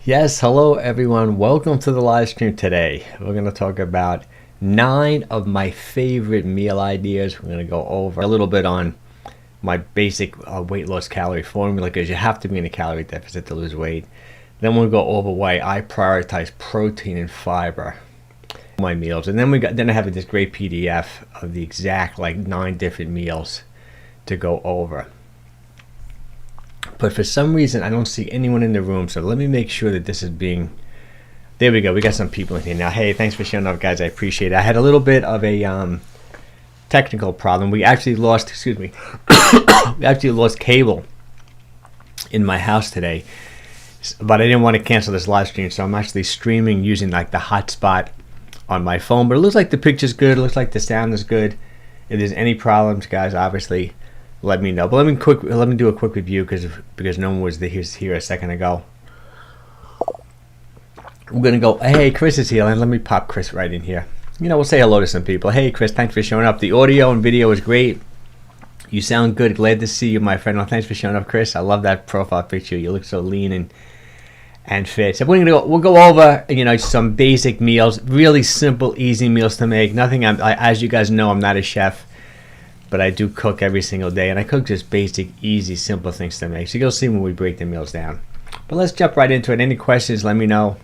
Yes, hello everyone. Welcome to the live stream today. We're going to talk about 9 of my favorite meal ideas. We're going to go over a little bit on my basic weight loss calorie formula because you have to be in a calorie deficit to lose weight. Then we'll go over why I prioritize protein and fiber in my meals. And then I have this great PDF of the exact 9 different meals to go over. But for some reason, I don't see anyone in the room, so let me make sure that this is being... There we go. We got some people in here now. Hey, thanks for showing up, guys. I appreciate it. I had a little bit of a technical problem. We actually lost, we actually lost cable in my house today, but I didn't want to cancel this live stream, so I'm actually streaming using the hotspot on my phone. But it looks like the picture's good. It looks like the sound is good. If there's any problems, guys, obviously let me know. But let me do a quick review because no one was here a second ago. We're gonna go. Hey, Chris is here, and let me pop Chris right in here. We'll say hello to some people. Hey, Chris, thanks for showing up. The audio and video is great. You sound good. Glad to see you, my friend. Well, thanks for showing up, Chris. I love that profile picture. You look so lean and fit. So we'll go over some basic meals, really simple, easy meals to make. Nothing. As you guys know, I'm not a chef, but I do cook every single day, and I cook just basic, easy, simple things to make. So you'll see when we break the meals down. But let's jump right into it. Any questions, let me know.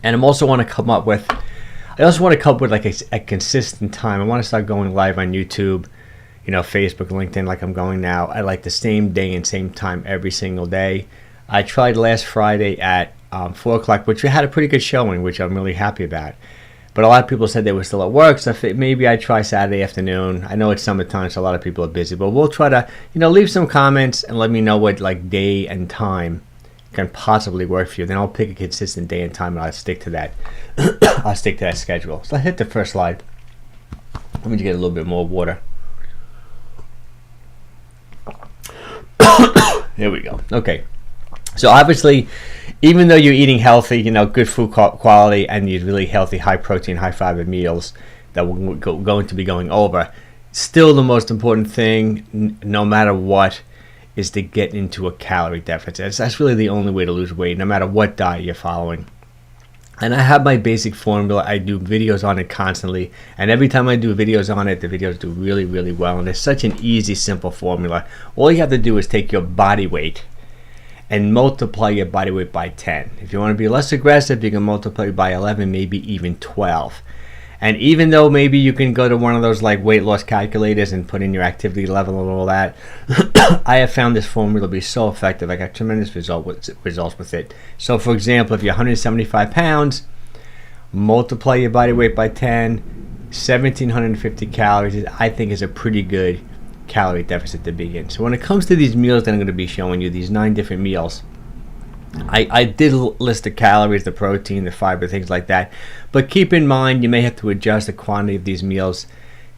And I also want to come up with a consistent time. I want to start going live on YouTube, Facebook, LinkedIn, like I'm going now. I like the same day and same time every single day. I tried last Friday at 4 o'clock, which we had a pretty good showing, which I'm really happy about. But a lot of people said they were still at work, so maybe I try Saturday afternoon. I know it's summertime, so a lot of people are busy, but we'll try to, leave some comments and let me know what day and time can possibly work for you. Then I'll pick a consistent day and time, and I'll stick to that. I'll stick to that schedule. So I hit the first slide. Let me just get a little bit more water. There we go. Okay. So obviously, even though you're eating healthy, good food quality, and these really healthy, high protein, high fiber meals that we're going to be going over, still the most important thing, no matter what, is to get into a calorie deficit. That's really the only way to lose weight, no matter what diet you're following. And I have my basic formula. I do videos on it constantly, and every time I do videos on it, the videos do really, really well. And it's such an easy, simple formula. All you have to do is take your body weight and multiply your body weight by 10. If you want to be less aggressive, you can multiply by 11, maybe even 12. And even though maybe you can go to one of those weight loss calculators and put in your activity level and all that, I have found this formula to be so effective. I got tremendous results with it. So for example, if you're 175 pounds, multiply your body weight by 10, 1,750 calories, I think is a pretty good calorie deficit to be in. So when it comes to these meals that I'm going to be showing you, these 9 different meals, I did list the calories, the protein, the fiber, things like that. But keep in mind, you may have to adjust the quantity of these meals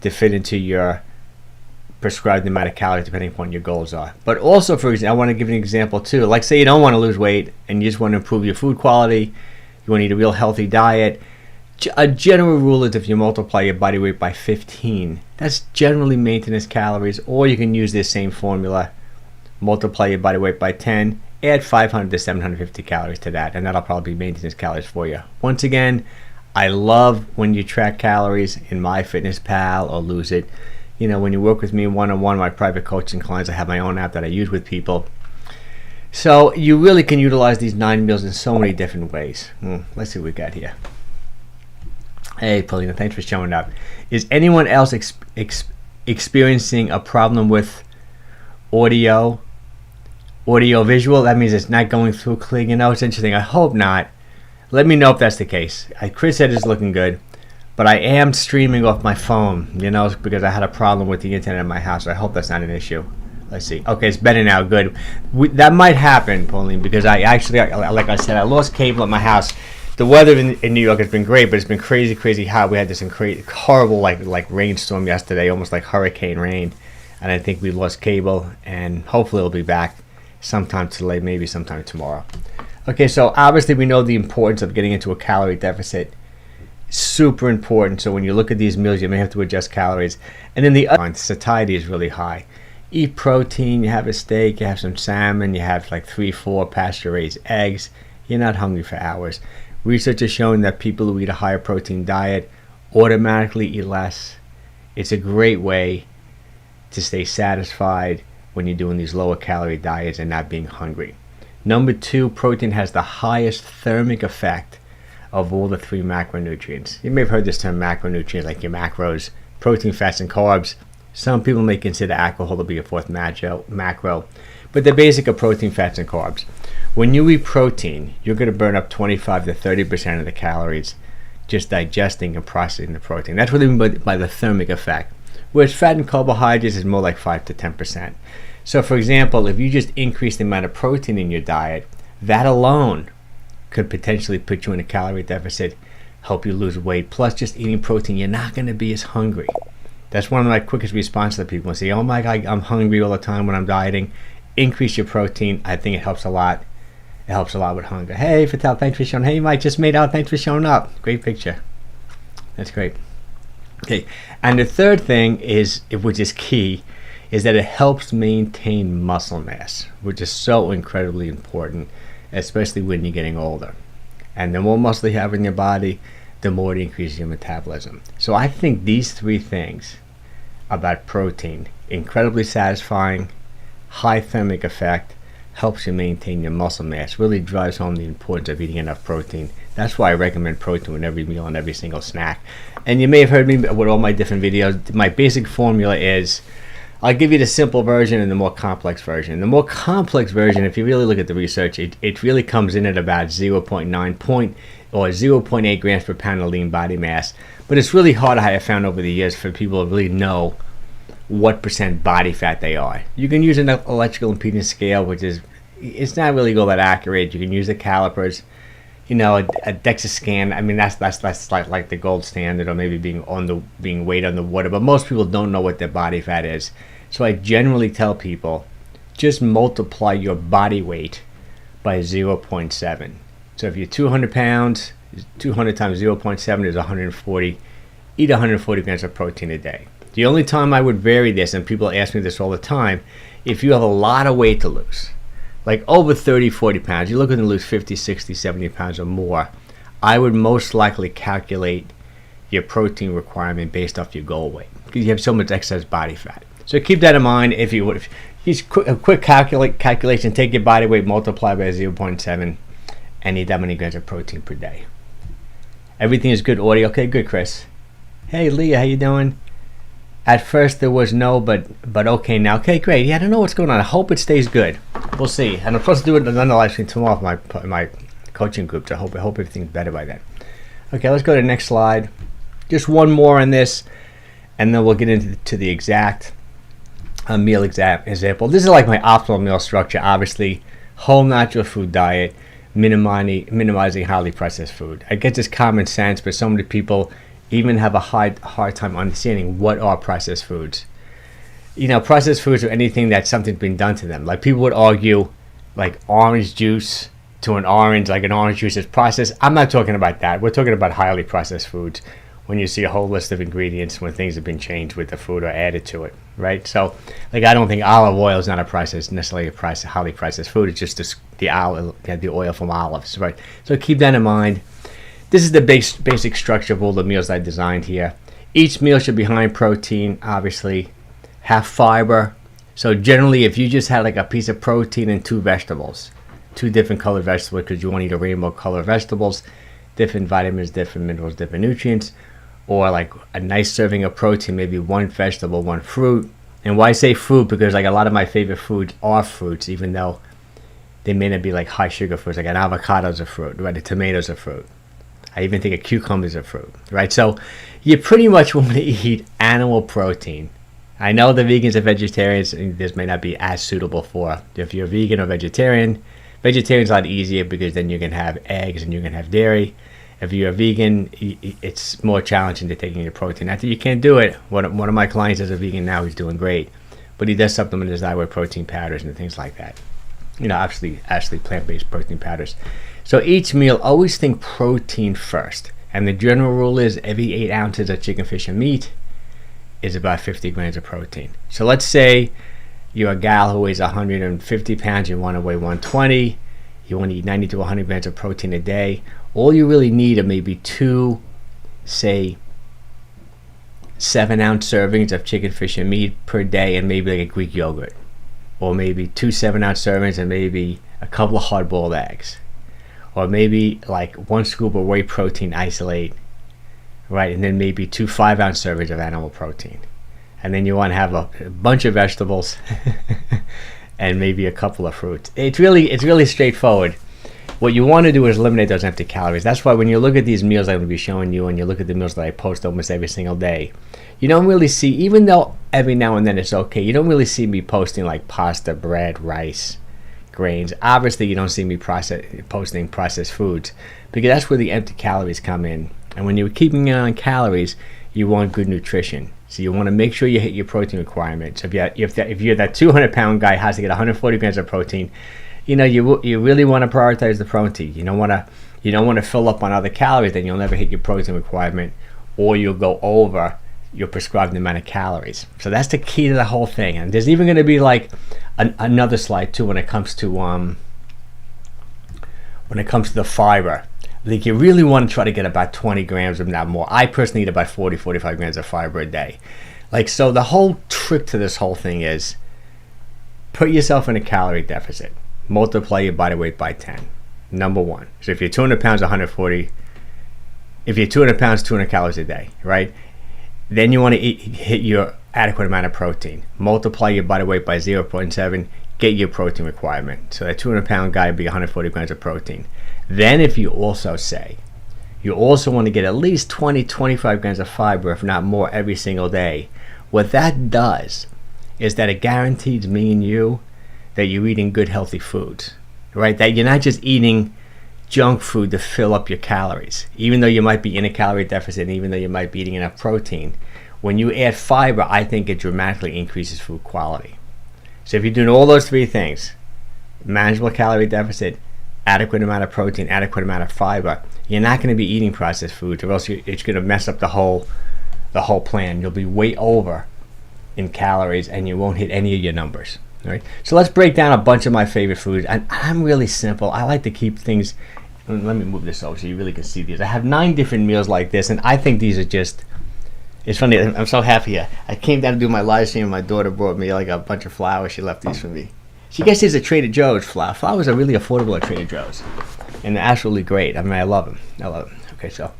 to fit into your prescribed amount of calories depending upon your goals are. But also, for example, I want to give you an example too. Like say you don't want to lose weight and you just want to improve your food quality, you want to eat a real healthy diet. A general rule is if you multiply your body weight by 15, that's generally maintenance calories, or you can use this same formula, multiply your body weight by 10, add 500 to 750 calories to that, and that'll probably be maintenance calories for you. Once again, I love when you track calories in MyFitnessPal or Lose It. When you work with me one-on-one, my private coaching clients, I have my own app that I use with people. So you really can utilize these 9 meals in so many different ways. Let's see what we got here. Hey, Paulina, thanks for showing up. Is anyone else experiencing a problem with audio visual? That means it's not going through clear. It's interesting. I hope not. Let me know if that's the case. Chris said it's looking good, but I am streaming off my phone, because I had a problem with the internet in my house. So I hope that's not an issue. Let's see. Okay, it's better now. Good. That might happen, Pauline, because I actually, like I said, I lost cable at my house. The weather in New York has been great, but it's been crazy, crazy hot. We had this horrible like rainstorm yesterday, almost like hurricane rain, and I think we lost cable, and hopefully it'll be back sometime today, maybe sometime tomorrow. Okay, so obviously we know the importance of getting into a calorie deficit. Super important. So when you look at these meals, you may have to adjust calories. And then the satiety is really high. Eat protein, you have a steak, you have some salmon, you have 3-4 pasture-raised eggs, you're not hungry for hours. Research has shown that people who eat a higher protein diet automatically eat less. It's a great way to stay satisfied when you're doing these lower calorie diets and not being hungry. Number 2, protein has the highest thermic effect of all the 3 macronutrients. You may have heard this term macronutrients, like your macros, protein, fats, and carbs. Some people may consider alcohol to be a 4th macro, but the basic are protein, fats, and carbs. When you eat protein, you're going to burn up 25 to 30% of the calories just digesting and processing the protein. That's what I mean by the thermic effect. Whereas fat and carbohydrates is more like 5 to 10%. So for example, if you just increase the amount of protein in your diet, that alone could potentially put you in a calorie deficit, help you lose weight. Plus, just eating protein, you're not going to be as hungry. That's one of my quickest responses to people. Say, oh my God, I'm hungry all the time when I'm dieting. Increase your protein. I think it helps a lot. It helps a lot with hunger. Hey, Fatel, thanks for showing. Hey, Mike, just made out. Thanks for showing up. Great picture. That's great. Okay, and the third thing is, which is key, is that it helps maintain muscle mass, which is so incredibly important, especially when you're getting older. And the more muscle you have in your body, the more it increases your metabolism. So I think these 3 things about protein, incredibly satisfying, high thermic effect, helps you maintain your muscle mass, really drives home the importance of eating enough protein. That's why I recommend protein with every meal and every single snack. And you may have heard me with all my different videos. My basic formula is, I'll give you the simple version and the more complex version. The more complex version, if you really look at the research, it really comes in at about 0.8 grams per pound of lean body mass. But it's really hard, I have found over the years, for people to really know what percent body fat they are. You can use an electrical impedance scale, which is, it's not really all that accurate. You can use the calipers, a DEXA scan. I mean, that's like the gold standard, or maybe being weighed on the water. But most people don't know what their body fat is. So I generally tell people, just multiply your body weight by 0.7. So if you're 200 pounds, 200 times 0.7 is 140. Eat 140 grams of protein a day. The only time I would vary this, and people ask me this all the time, if you have a lot of weight to lose, like over 30, 40 pounds, you're looking to lose 50, 60, 70 pounds or more, I would most likely calculate your protein requirement based off your goal weight, because you have so much excess body fat. So keep that in mind. If you use a quick calculation, take your body weight, multiply by 0.7, and eat that many grams of protein per day. Everything is good audio. Okay, good, Chris. Hey, Leah, how you doing? At first there was no, but okay now. Okay, great. Yeah, I don't know what's going on. I hope it stays good. We'll see. And I'm supposed to do another live stream tomorrow for my coaching group. So I hope everything's better by then. Okay, let's go to the next slide. Just one more on this, and then we'll get into the exact meal example. This is like my optimal meal structure. Obviously, whole natural food diet, minimizing highly processed food. I guess it's common sense, but so many people even have a hard time understanding what are processed foods. Processed foods are anything that something's been done to them. Like people would argue, like orange juice to an orange, like an orange juice is processed. I'm not talking about that. We're talking about highly processed foods. When you see a whole list of ingredients, when things have been changed with the food or added to it, right? So, like I don't think olive oil is not necessarily a highly processed food. It's just the oil from olives, right? So keep that in mind. This is the basic structure of all the meals I designed here. Each meal should be high in protein, obviously, have fiber. So generally, if you just had like a piece of protein and 2 vegetables, 2 different colored vegetables, because you want to eat a rainbow colored vegetables, different vitamins, different minerals, different nutrients, or like a nice serving of protein, maybe 1 vegetable, 1 fruit. And why I say fruit? Because like a lot of my favorite foods are fruits, even though they may not be like high sugar foods. Like an avocado is a fruit, right? A tomato is a fruit. I even think a cucumber is a fruit, right? So you pretty much want to eat animal protein. I know the vegans and vegetarians, this may not be as suitable for. If you're a vegan or vegetarian, vegetarian's a lot easier because then you can have eggs and you can have dairy. If you're a vegan, it's more challenging to taking your protein. Not that you can't do it. One of my clients is a vegan now. He's doing great. But he does supplement his diet with protein powders and things like that. Actually plant-based protein powders. So each meal, always think protein first. And the general rule is every 8 ounces of chicken, fish, and meat is about 50 grams of protein. So let's say you're a gal who weighs 150 pounds, you want to weigh 120. You want to eat 90 to 100 grams of protein a day. All you really need are maybe 2, say, 7-ounce servings of chicken, fish, and meat per day, and maybe like a Greek yogurt. Or maybe 2 7-ounce servings and maybe a couple of hard-boiled eggs. Or maybe like 1 scoop of whey protein isolate, right? And then maybe 2 5-ounce servings of animal protein. And then you want to have a bunch of vegetables and maybe a couple of fruits. It's really straightforward. What you want to do is eliminate those empty calories. That's why when you look at these meals I'm going to be showing you, and you look at the meals that I post almost every single day, you don't really see, even though every now and then it's okay, you don't really see me posting like pasta, bread, rice, grains. Obviously, you don't see me posting processed foods, because that's where the empty calories come in. And when you're keeping on calories, you want good nutrition. So you want to make sure you hit your protein requirements. So if you're that 200-pound guy who has to get 140 grams of protein, you really want to prioritize the protein. You don't want to fill up on other calories, then you'll never hit your protein requirement, or you'll go over your prescribed amount of calories. So that's the key to the whole thing. And there's even going to be like another slide too when it comes to the fiber. Like, you really want to try to get about 20 grams, if not more. I personally eat about 40-45 grams of fiber a day. Like, so the whole trick to this whole thing is put yourself in a calorie deficit. Multiply your body weight by 10. Number one. So if you're 200 pounds, 140. If you're 200 pounds, 200 calories a day, right? Then you want to hit your adequate amount of protein. Multiply your body weight by 0.7. Get your protein requirement. So that 200-pound guy would be 140 grams of protein. Then if you also say you also want to get at least 20-25 grams of fiber, if not more, every single day, what that does is that it guarantees me and you that you're eating good, healthy foods, right? That you're not just eating junk food to fill up your calories. Even though you might be in a calorie deficit, and even though you might be eating enough protein, when you add fiber, I think it dramatically increases food quality. So if you're doing all those 3 things, manageable calorie deficit, adequate amount of protein, adequate amount of fiber, you're not going to be eating processed foods, or else it's going to mess up the whole plan. You'll be way over in calories, and you won't hit any of your numbers. Right? So let's break down a bunch of my favorite foods. I'm really simple. I like to keep things. Let me move this over so you really can see these. I have 9 different meals like this, and I think these are just. It's funny. I'm so happy. I came down to do my live stream, and my daughter brought me like a bunch of flowers. She left these for me. She gets these at Trader Joe's. Flowers are really affordable at Trader Joe's, and they're absolutely great. I mean, I love them. Okay, so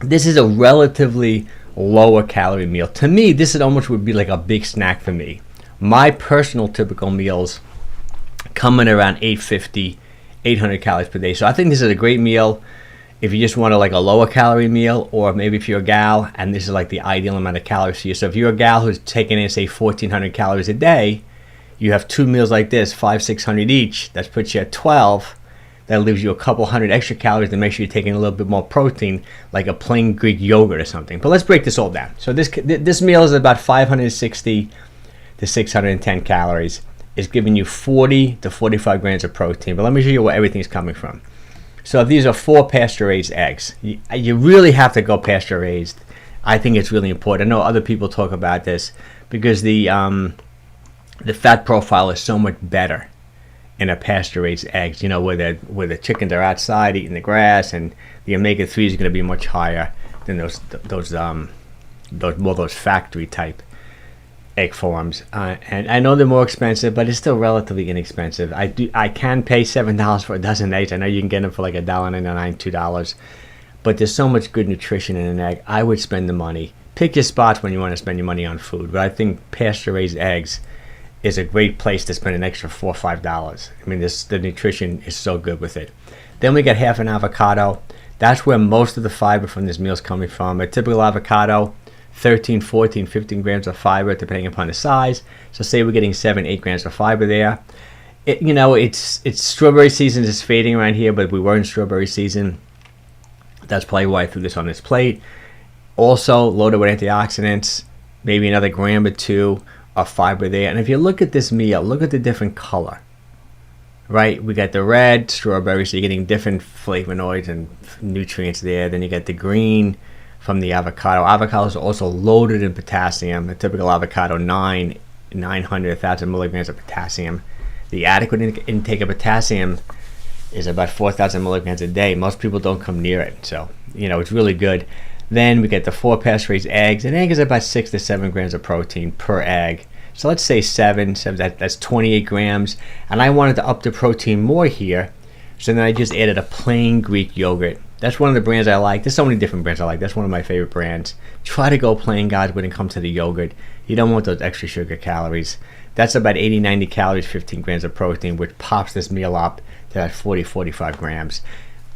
this is a relatively lower calorie meal. To me, this almost would be like a big snack for me. My personal typical meals come in around 850, 800 calories per day. So I think this is a great meal if you just want like a lower calorie meal, or maybe if you're a gal and this is like the ideal amount of calories for you. So if you're a gal who's taking in, say, 1,400 calories a day, you have 2 meals like this, 500-600 each. That puts you at 12. That leaves you a couple hundred extra calories to make sure you're taking a little bit more protein, like a plain Greek yogurt or something. But let's break this all down. So this meal is about 560 to 610 calories. Is giving you 40 to 45 grams of protein. But let me show you where everything's coming from. So these are 4 pasture-raised eggs. You really have to go pasture-raised. I think it's really important. I know other people talk about this because the fat profile is so much better in a pasture-raised eggs. You know, where the chickens are outside eating the grass, and the omega-3 is going to be much higher than those factory type egg forms, and I know they're more expensive, but it's still relatively inexpensive. I can pay $7 for a dozen eggs. I know you can get them for like $1.99, $2, but there's so much good nutrition in an egg. I would spend the money. Pick your spots when you want to spend your money on food, but I think pasture-raised eggs is a great place to spend an extra $4 or $5. I mean, the nutrition is so good with it. Then we got half an avocado. That's where most of the fiber from this meal is coming from. A typical avocado, 13, 14, 15 grams of fiber depending upon the size. So say we're getting 7-8 grams of fiber there. It's strawberry season is fading around here, but we were in strawberry season. That's probably why I threw this on this plate. Also loaded with antioxidants, maybe another gram or 2 of fiber there. And if you look at this meal, look at the different color. Right, we got the red strawberry, so you're getting different flavonoids and nutrients there. Then you get the green from the avocado. Avocados are also loaded in potassium. A typical avocado, 900, 1,000 milligrams of potassium. The adequate intake of potassium is about 4,000 milligrams a day. Most people don't come near it, so it's really good. Then we get the 4 pasture-raised eggs. An egg is about 6 to 7 grams of protein per egg. So let's say 7 that's 28 grams. And I wanted to up the protein more here, so then I just added a plain Greek yogurt. That's one of the brands I like. There's so many different brands I like. That's one of my favorite brands. Try to go plain, guys, when it comes to the yogurt. You don't want those extra sugar calories. That's about 80, 90 calories, 15 grams of protein, which pops this meal up to about 40, 45 grams.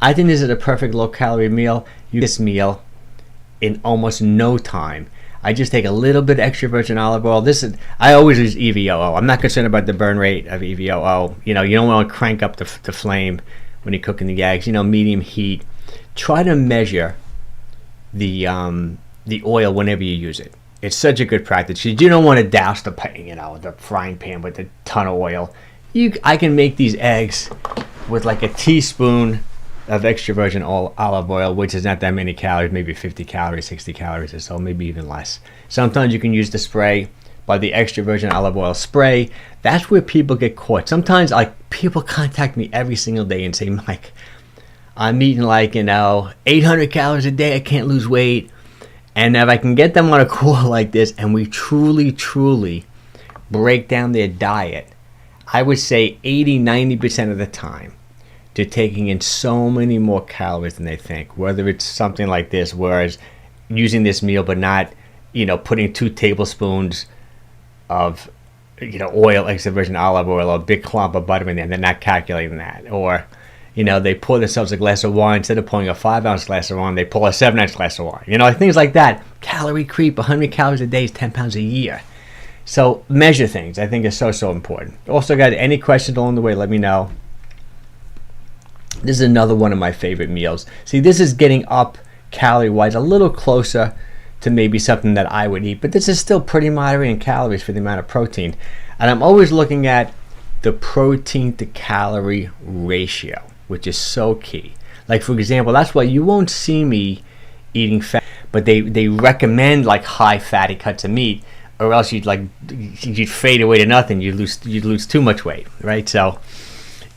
I think this is a perfect low-calorie meal. You this meal in almost no time. I just take a little bit extra virgin olive oil. I always use EVOO. I'm not concerned about the burn rate of EVOO. You don't want to crank up the flame when you're cooking the eggs. Medium heat. Try to measure the oil whenever you use it. It's such a good practice. You don't want to douse the frying pan with a ton of oil. I can make these eggs with like a teaspoon of extra virgin olive oil, which is not that many calories, maybe 50 calories, 60 calories or so, maybe even less. Sometimes you can use the spray, but the extra virgin olive oil spray, that's where people get caught. Sometimes people contact me every single day and say, Mike, I'm eating 800 calories a day, I can't lose weight. And if I can get them on a call like this and we truly, truly break down their diet, I would say 80, 90% of the time, they're taking in so many more calories than they think. Whether it's something like this, whereas using this meal but not, putting 2 tablespoons of, oil, extra virgin olive oil, or a big clump of butter in there, and they're not calculating that. Or, they pour themselves a glass of wine. Instead of pouring a 5-ounce glass of wine, they pour a 7-ounce glass of wine. Things like that. Calorie creep, 100 calories a day is 10 pounds a year. So measure things. I think is so, so important. Also, guys, any questions along the way, let me know. This is another one of my favorite meals. See, this is getting up calorie-wise a little closer to maybe something that I would eat, but this is still pretty moderate in calories for the amount of protein. And I'm always looking at the protein to calorie ratio, which is so key. Like, for example, that's why you won't see me eating fat, but they recommend high fatty cuts of meat, or else you'd fade away to nothing. You'd lose too much weight, right? So,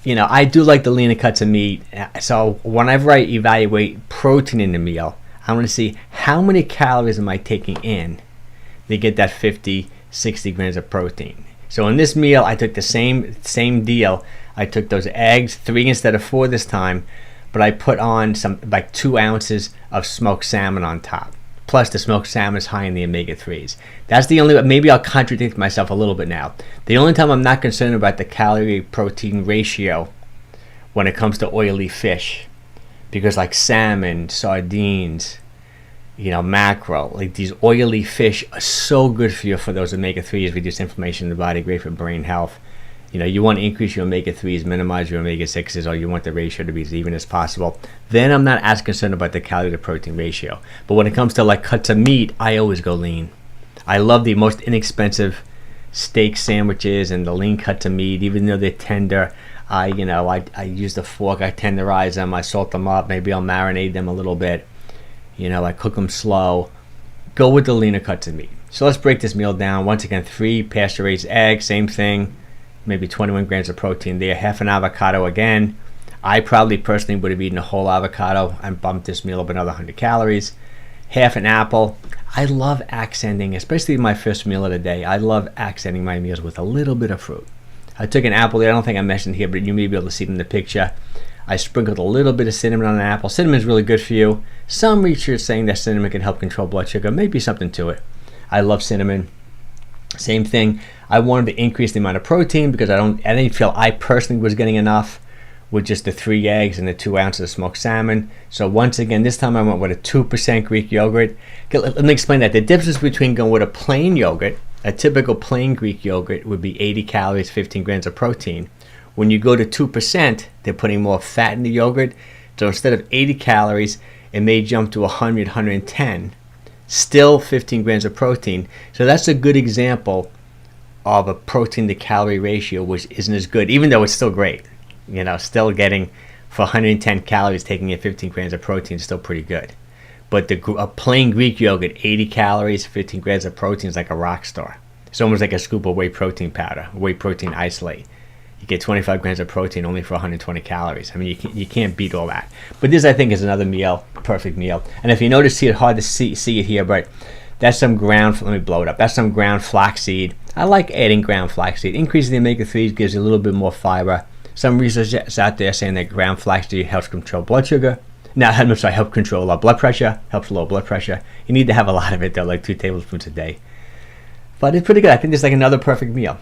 I do like the leaner cuts of meat. So whenever I evaluate protein in the meal, I want to see how many calories am I taking in to get that 50, 60 grams of protein. So in this meal, I took the same deal. I took those eggs, 3 instead of 4 this time, but I put on 2 ounces of smoked salmon on top. Plus, the smoked salmon is high in the omega-3s. That's the only, maybe I'll contradict myself a little bit now. The only time I'm not concerned about the calorie-protein ratio when it comes to oily fish, because salmon, sardines, mackerel, these oily fish are so good for you for those omega-3s, reduce inflammation in the body, great for brain health. You want to increase your omega-3s, minimize your omega-6s, or you want the ratio to be as even as possible. Then I'm not as concerned about the calorie to protein ratio. But when it comes to cuts of meat, I always go lean. I love the most inexpensive steak sandwiches and the lean cuts of meat, even though they're tender. I use the fork, I tenderize them, I salt them up, maybe I'll marinate them a little bit. I cook them slow. Go with the leaner cuts of meat. So let's break this meal down. Once again, 3 pasture-raised eggs, same thing. Maybe 21 grams of protein there. Half an avocado again. I probably personally would have eaten a whole avocado and bumped this meal up another 100 calories. Half an apple. I love accenting, especially my first meal of the day. I love accenting my meals with a little bit of fruit. I took an apple there. I don't think I mentioned here, but you may be able to see it in the picture. I sprinkled a little bit of cinnamon on an apple. Cinnamon is really good for you. Some research saying that cinnamon can help control blood sugar. Maybe something to it. I love cinnamon. Same thing. I wanted to increase the amount of protein because I didn't feel I personally was getting enough with just the 3 eggs and the 2 ounces of smoked salmon. So once again, this time I went with a 2% Greek yogurt. Okay, let me explain that. The difference between going with a plain yogurt, a typical plain Greek yogurt would be 80 calories, 15 grams of protein. When you go to 2%, they're putting more fat in the yogurt. So instead of 80 calories, it may jump to 100, 110. Still 15 grams of protein. So that's a good example of a protein to calorie ratio which isn't as good, even though it's still great. Still getting for 110 calories, taking in 15 grams of protein is still pretty good. But a plain Greek yogurt, 80 calories, 15 grams of protein is like a rock star. It's almost like a scoop of whey protein powder, whey protein isolate. You get 25 grams of protein only for 120 calories. I mean, you can't beat all that. But this, I think, is another meal, perfect meal. And if you notice here, hard to see it here, but that's some ground, let me blow it up. That's some ground flaxseed. I like adding ground flaxseed. Increasing the omega-3s gives you a little bit more fiber. Some research is out there saying that ground flaxseed helps control blood sugar. Help control blood pressure, helps lower blood pressure. You need to have a lot of it though, like 2 tablespoons a day. But it's pretty good. I think it's like another perfect meal.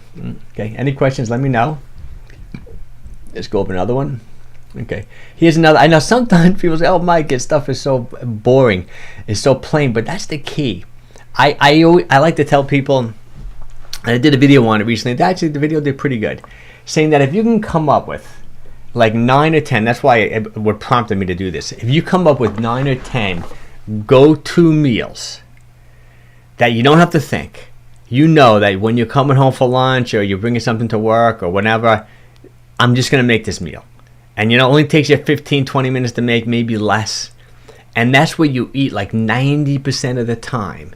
Okay, any questions, let me know. Let's go over another one. Okay, here's another. I know sometimes people say, "Oh, Mike, this stuff is so boring, it's so plain," but that's the key. I like to tell people, and I did a video on it recently. Actually, the video did pretty good, saying that if you can come up with like 9 or 10, that's why it what prompted me to do this. If you come up with 9 or 10 go-to meals that you don't have to think, you know that when you're coming home for lunch or you're bringing something to work or whatever, I'm just going to make this meal. And it only takes you 15, 20 minutes to make, maybe less. And that's what you eat like 90% of the time.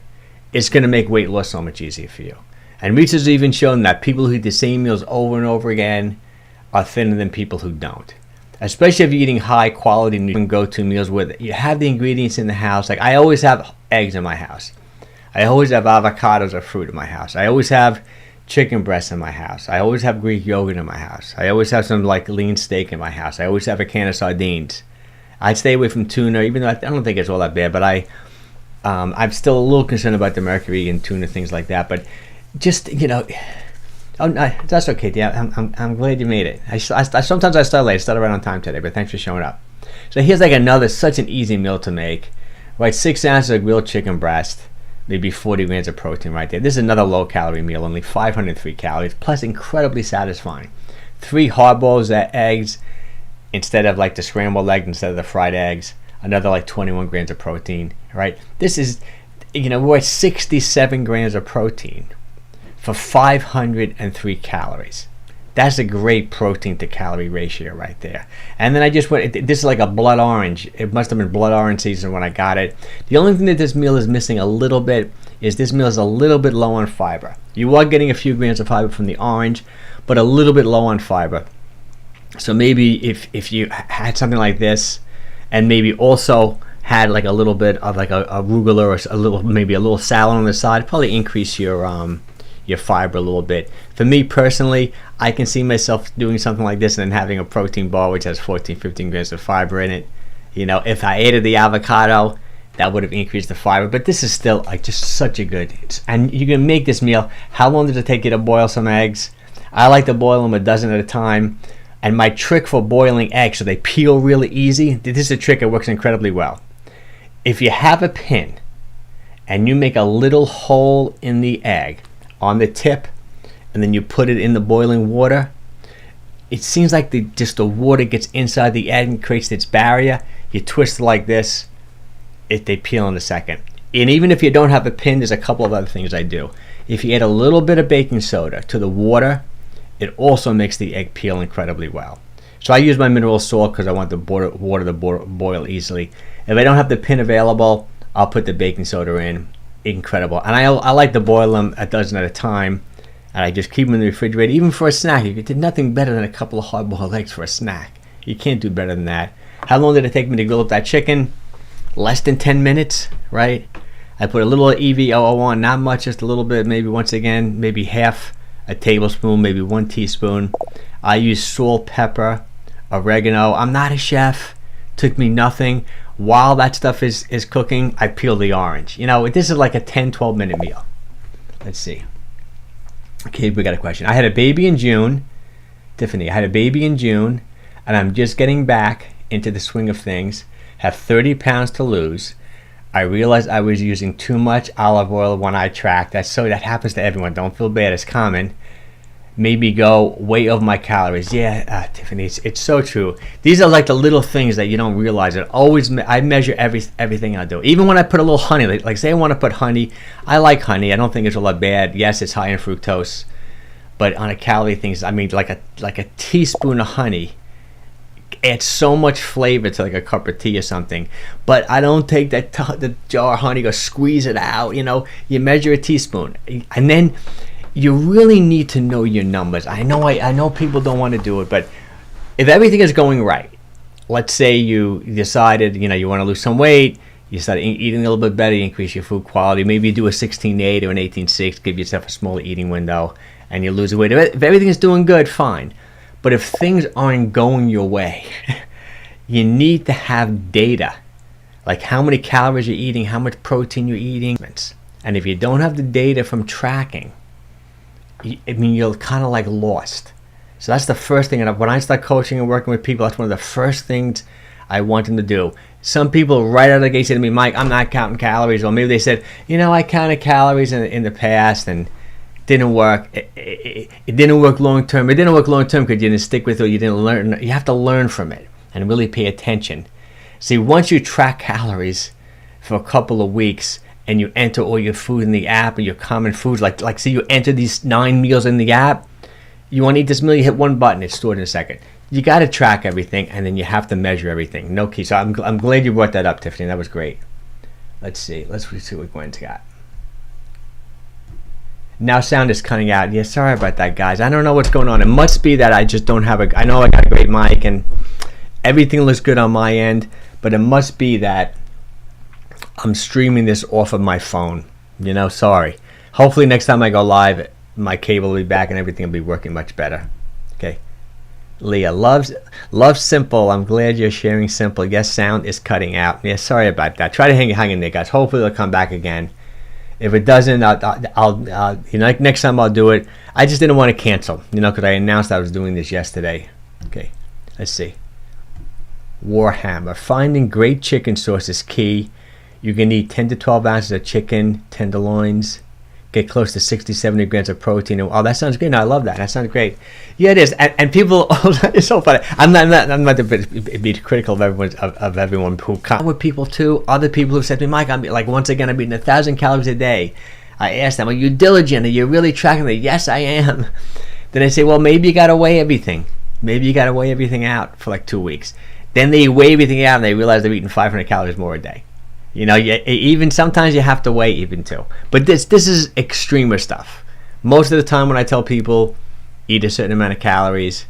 It's going to make weight loss so much easier for you. And research has even shown that people who eat the same meals over and over again are thinner than people who don't. Especially if you're eating high quality go-to meals where you have the ingredients in the house. Like I always have eggs in my house. I always have avocados or fruit in my house. I always have chicken breasts in my house. I always have Greek yogurt in my house. I always have some like lean steak in my house. I always have a can of sardines. I stay away from tuna, even though I don't think it's all that bad, but I'm still a little concerned about the mercury in tuna, things like that. But just, oh, no, that's okay. Yeah, I'm glad you made it. Sometimes I start late. I start right on time today, but thanks for showing up. So here's like such an easy meal to make. Right, 6 ounces of grilled chicken breast. Maybe 40 grams of protein right there. This is another low-calorie meal, only 503 calories, plus incredibly satisfying. 3 hard-boiled eggs instead of like the scrambled eggs, instead of the fried eggs. Another like 21 grams of protein, right? This is, we're at 67 grams of protein for 503 calories. That's a great protein to calorie ratio right there. And then I just went, this is like a blood orange. It must have been blood orange season when I got it. The only thing that this meal is missing a little bit is this meal is a little bit low on fiber. You are getting a few grams of fiber from the orange, but a little bit low on fiber. So maybe if you had something like this and maybe also had like a little bit of like a arugula or maybe a little salad on the side, probably increase your fiber a little bit. For me personally, I can see myself doing something like this and then having a protein bar which has 14, 15 grams of fiber in it. If I added the avocado, that would have increased the fiber. But this is still like just such a good, and you can make this meal. How long does it take you to boil some eggs? I like to boil them a dozen at a time. And my trick for boiling eggs so they peel really easy, this is a trick that works incredibly well. If you have a pin and you make a little hole in the egg on the tip, and then you put it in the boiling water, it seems like the water gets inside the egg and creates its barrier. You twist it like this, they peel in a second. And even if you don't have a pin, there's a couple of other things I do. If you add a little bit of baking soda to the water, it also makes the egg peel incredibly well. So I use my mineral salt because I want the water to boil easily. If I don't have the pin available, I'll put the baking soda in. Incredible. And I like to boil them a dozen at a time, and I just keep them in the refrigerator. Even for a snack, you did nothing better than a couple of hard-boiled eggs for a snack. You can't do better than that. How long did it take me to grill up that chicken? Less than 10 minutes, right? I put a little EVOO on, not much, just a little bit, maybe once again, maybe half a tablespoon, maybe 1 teaspoon. I use salt, pepper, oregano. I'm not a chef. Took me nothing. While that stuff is cooking, I peel the orange. This is like a 10-12 minute meal. Let's see. Okay, we got a question. I had a baby in June. Tiffany, I had a baby in June, and I'm just getting back into the swing of things. Have 30 pounds to lose. I realized I was using too much olive oil when I tracked. That happens to everyone. Don't feel bad. It's common. Maybe go way over my calories. Yeah, Tiffany, it's so true. These are like the little things that you don't realize. I measure everything I do. Even when I put a little honey, like say I want to put honey. I like honey. I don't think it's all that bad. Yes, it's high in fructose, but on a calorie things, I mean like a teaspoon of honey adds so much flavor to like a cup of tea or something. But I don't take the jar of honey, go squeeze it out. You measure a teaspoon, and then you really need to know your numbers. I know people don't want to do it, but if everything is going right, let's say you decided, you want to lose some weight, you start eating a little bit better, you increase your food quality, maybe you do a 16-8 or an 18-6, give yourself a smaller eating window, and you lose weight. If everything is doing good, fine. But if things aren't going your way, you need to have data, like how many calories you're eating, how much protein you're eating. And if you don't have the data from tracking, you're kind of like lost. So that's the first thing. And when I start coaching and working with people, that's one of the first things I want them to do. Some people right out of the gate say to me, Mike, I'm not counting calories. Or maybe they said, I counted calories in the past and didn't work. It didn't work long term. It didn't work long term because you didn't stick with it. You didn't learn. You have to learn from it and really pay attention. See, once you track calories for a couple of weeks and you enter all your food in the app or your common foods, like say you enter these 9 meals in the app, you want to eat this meal, you hit one button, it's stored in a second. You got to track everything, and then you have to measure everything. No key. So I'm glad you brought that up, Tiffany. That was great. Let's see what Gwen's got. Now sound is cutting out. Yeah, sorry about that, guys. I don't know what's going on. It must be that I just don't have I know I got a great mic and everything looks good on my end, but it must be that I'm streaming this off of my phone. Sorry. Hopefully next time I go live, my cable will be back and everything will be working much better. Okay. Leah loves simple. I'm glad you're sharing simple. Yes, sound is cutting out. Yeah, sorry about that. Try to hang in there, guys. Hopefully it'll come back again. If it doesn't, I'll next time I'll do it. I just didn't want to cancel, because I announced I was doing this yesterday. Okay, let's see. Warhammer. Finding great chicken sauce is key. You can eat 10 to 12 ounces of chicken, tenderloins, get close to 60-70 grams of protein. Oh, that sounds good. No, I love that. That sounds great. Yeah, it is. And people, it's so funny. I'm not to be critical of everyone who come with people too. Other people who said to me, Mike, I'm once again, I'm eating 1,000 calories a day. I asked them, are you diligent? Are you really tracking it? Yes, I am. Then they say, well, maybe you got to weigh everything. Maybe you got to weigh everything out for 2 weeks. Then they weigh everything out and they realize they're eating 500 calories more a day. Even sometimes you have to weigh even too. But this is extremer stuff. Most of the time when I tell people eat a certain amount of calories,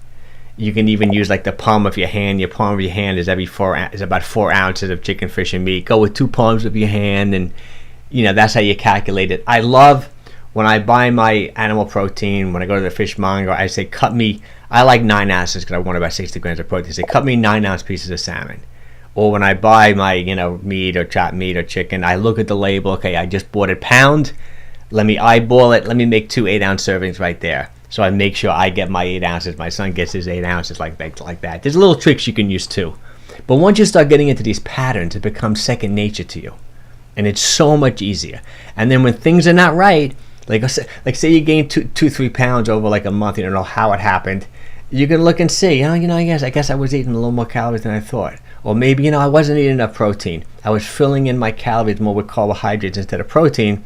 you can even use the palm of your hand. Your palm of your hand is about 4 ounces of chicken, fish, and meat. Go with 2 palms of your hand, and that's how you calculate it. I love when I buy my animal protein. When I go to the fishmonger, I say I like 9 ounces because I want about 60 grams of protein. I say cut me 9-ounce pieces of salmon. Or when I buy my, meat or chopped meat or chicken, I look at the label. Okay, I just bought it pound. Let me eyeball it. Let me make 2 8-ounce servings right there. So I make sure I get my 8 ounces. My son gets his 8 ounces like that. There's little tricks you can use too. But once you start getting into these patterns, it becomes second nature to you. And it's so much easier. And then when things are not right, like say you gain 2-3 pounds over a month, you don't know how it happened. You can look and see, I guess I was eating a little more calories than I thought. Or maybe, I wasn't eating enough protein. I was filling in my calories more with carbohydrates instead of protein.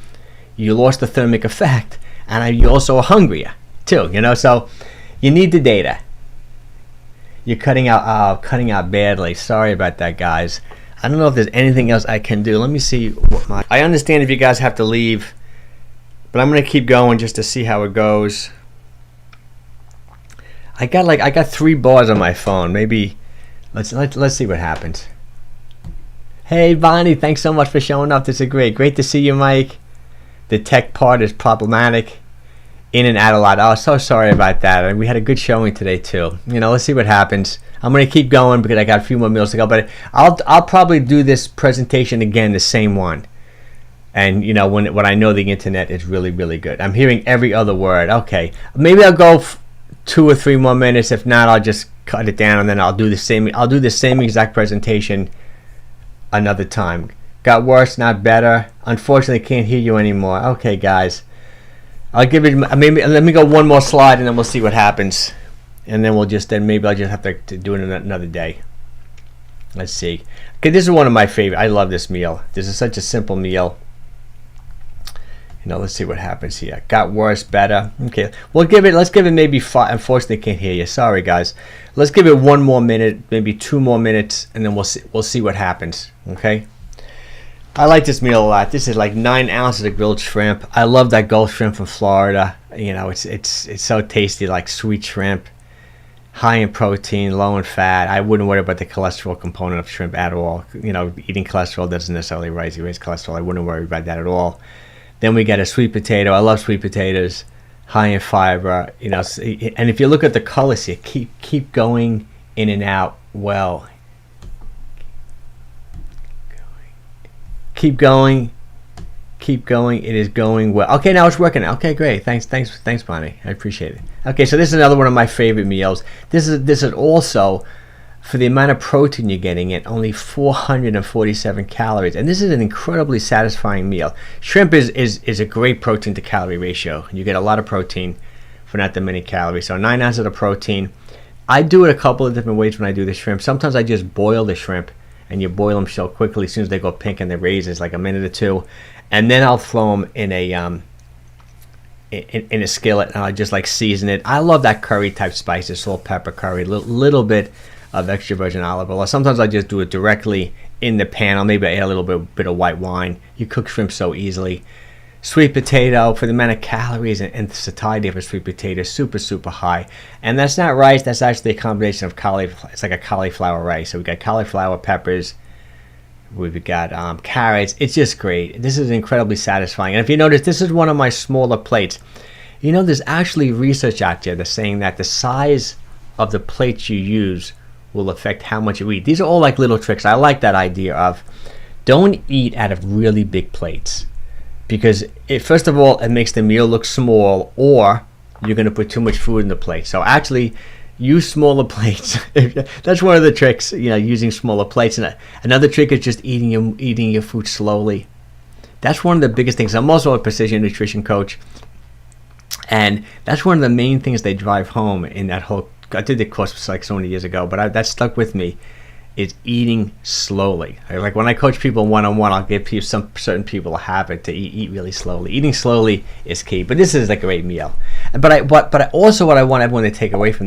You lost the thermic effect, and you also are hungrier too, So you need the data. You're cutting out badly. Sorry about that, guys. I don't know if there's anything else I can do. Let me see. I understand if you guys have to leave, but I'm going to keep going just to see how it goes. I got 3 bars on my phone. Maybe let's see what happens. Hey Bonnie, thanks so much for showing up. This is great to see you, Mike. The tech part is problematic. In and out a lot. Oh, so sorry about that. We had a good showing today too. Let's see what happens. I'm gonna keep going because I got a few more meals to go. But I'll probably do this presentation again, the same one. And when I know the internet is really good. I'm hearing every other word. Okay, maybe I'll go 2 or 3 more minutes. If not, I'll just cut it down and then I'll do the same exact presentation another time. Got worse, not better. Unfortunately, can't hear you anymore. Okay, guys, I'll give it. Maybe let me go one more slide and then we'll see what happens. And then maybe I'll just have to do it another day. Let's see. Okay, this is one of my favorite. I love this meal. This is such a simple meal. Let's see what happens here. Got worse, better. Okay, let's give it maybe 5. Unfortunately, can't hear you. Sorry, guys. Let's give it 1 more minute, maybe 2 more minutes, and then we'll see what happens. Okay. I like this meal a lot. This is like 9 ounces of grilled shrimp. I love that Gulf shrimp from Florida. You know, it's so tasty, like sweet shrimp, high in protein, low in fat. I wouldn't worry about the cholesterol component of shrimp at all. You know, eating cholesterol doesn't necessarily raise cholesterol. I wouldn't worry about that at all. Then we get a sweet potato. I love sweet potatoes, high in fiber. You know, and if you look at the colors here, keep going in and out well. Keep going. It is going well. Okay, now it's working. Okay, great. Thanks, Bonnie. I appreciate it. Okay, so this is another one of my favorite meals. This is also, for the amount of protein you're getting in, only 447 calories, and this is an incredibly satisfying meal. Shrimp is a great protein to calorie ratio. You get a lot of protein for not that many calories. So 9 ounces of protein. I do it a couple of different ways when I do the shrimp. Sometimes I just boil the shrimp, and you boil them so quickly as soon as they go pink and they raise, like a minute or two, and then I'll throw them in a skillet, and I'll just like season it. I love that curry type spices, salt, pepper, curry, little bit of extra virgin olive oil. Sometimes I just do it directly in the pan. I'll maybe add a little bit of white wine. You cook shrimp so easily. Sweet potato, for the amount of calories and satiety of a sweet potato, super high. And that's not rice, that's actually a combination of cauliflower. It's like a cauliflower rice. So we got cauliflower, peppers, we've got carrots. It's just great. This is incredibly satisfying. And if you notice, this is one of my smaller plates. You know, there's actually research out there that's saying that the size of the plates you use will affect how much you eat. These are all like little tricks. I like that idea of don't eat out of really big plates, because first of all, it makes the meal look small, or you're going to put too much food in the plate. So actually, use smaller plates. That's one of the tricks, you know, using smaller plates. And another trick is just eating your food slowly. That's one of the biggest things. I'm also a precision nutrition coach, and that's one of the main things they drive home in that whole. I did the course like so many years ago, but that stuck with me. Is eating slowly. Like when I coach people one-on-one, I'll give some certain people a habit to eat really slowly. Eating slowly is key. But this is like a great meal. But I also what I want everyone to take away from this